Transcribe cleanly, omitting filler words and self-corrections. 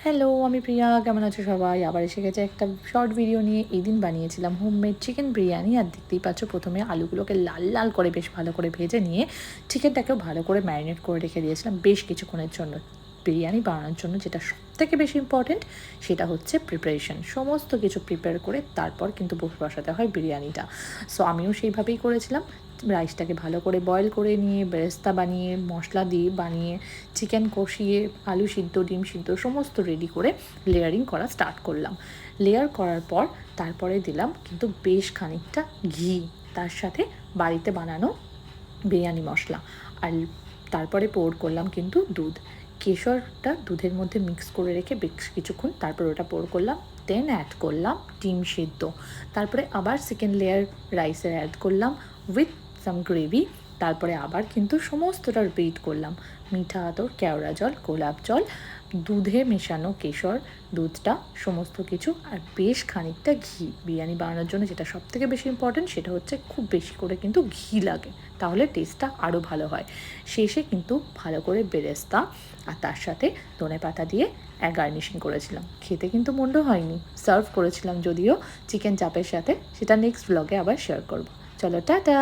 Hello, আমি প্রিয়া। কেমন আছো সবাই? আবার এসে গেছে একটা শর্ট ভিডিও নিয়ে। এই দিন বানিয়েছিলাম হোমমেড চিকেন বিরিয়ানি। আর দেখতেই পাচ্ছ, প্রথমে আলুগুলোকে লাল লাল করে বেশ ভালো করে ভেজে নিয়ে চিকেনটাকেও ভালো করে ম্যারিনেট করে রেখে দিয়েছিলাম বেশ কিছুক্ষণের জন্য। বিরিয়ানি বানানোর জন্য যেটা সবথেকে বেশি ইম্পর্টেন্ট সেটা হচ্ছে প্রিপারেশন। সমস্ত কিছু প্রিপেয়ার করে তারপর কিন্তু বসাতে হয় বিরিয়ানিটা। সো আমিও সেইভাবেই করেছিলাম। রাইসটাকে ভালো করে বয়েল করে নিয়ে বেরেস্তা বানিয়ে মশলা দিয়ে বানিয়ে চিকেন কষিয়ে আলু সিদ্ধ ডিম সিদ্ধ সমস্ত রেডি করে লেয়ারিং করা স্টার্ট করলাম। লেয়ার করার পর তারপরে দিলাম কিন্তু বেশ খানিকটা ঘি, তার সাথে বাড়িতে বানানো বিরিয়ানি মশলা। আর তারপরে পোর করলাম কিন্তু দুধ। কেশরটা দুধের মধ্যে মিক্স করে রেখে বেশ কিছুক্ষণ তারপর ওটা পোর করলাম। দেন অ্যাড করলাম ডিম সিদ্ধ। তারপরে আবার সেকেন্ড লেয়ার রাইসের অ্যাড করলাম উইথ সাম গ্রেভি। তারপরে আবার কিন্তু সমস্তটা রিপিট করলাম। মিঠা আতর, কেওড়া জল, গোলাপ জল, দুধে মেশানো কেশর, দুধটা সমস্ত কিছু, আর বেশ খানিকটা ঘি। বিরিয়ানি বানানোর জন্য যেটা সবথেকে বেশি ইম্পর্টেন্ট সেটা হচ্ছে খুব বেশি করে কিন্তু ঘি লাগে, তাহলে টেস্টটা আরও ভালো হয়। শেষে কিন্তু ভালো করে বেরেস্তা আর তার সাথে ধনেপাতা দিয়ে গার্নিশিং করেছিলাম। খেতে কিন্তু মন্দ হয়নি। সার্ভ করেছিলাম যদিও চিকেন চাপের সাথে, সেটা নেক্সট ব্লগে আবার শেয়ার করব। চলো, টাটা।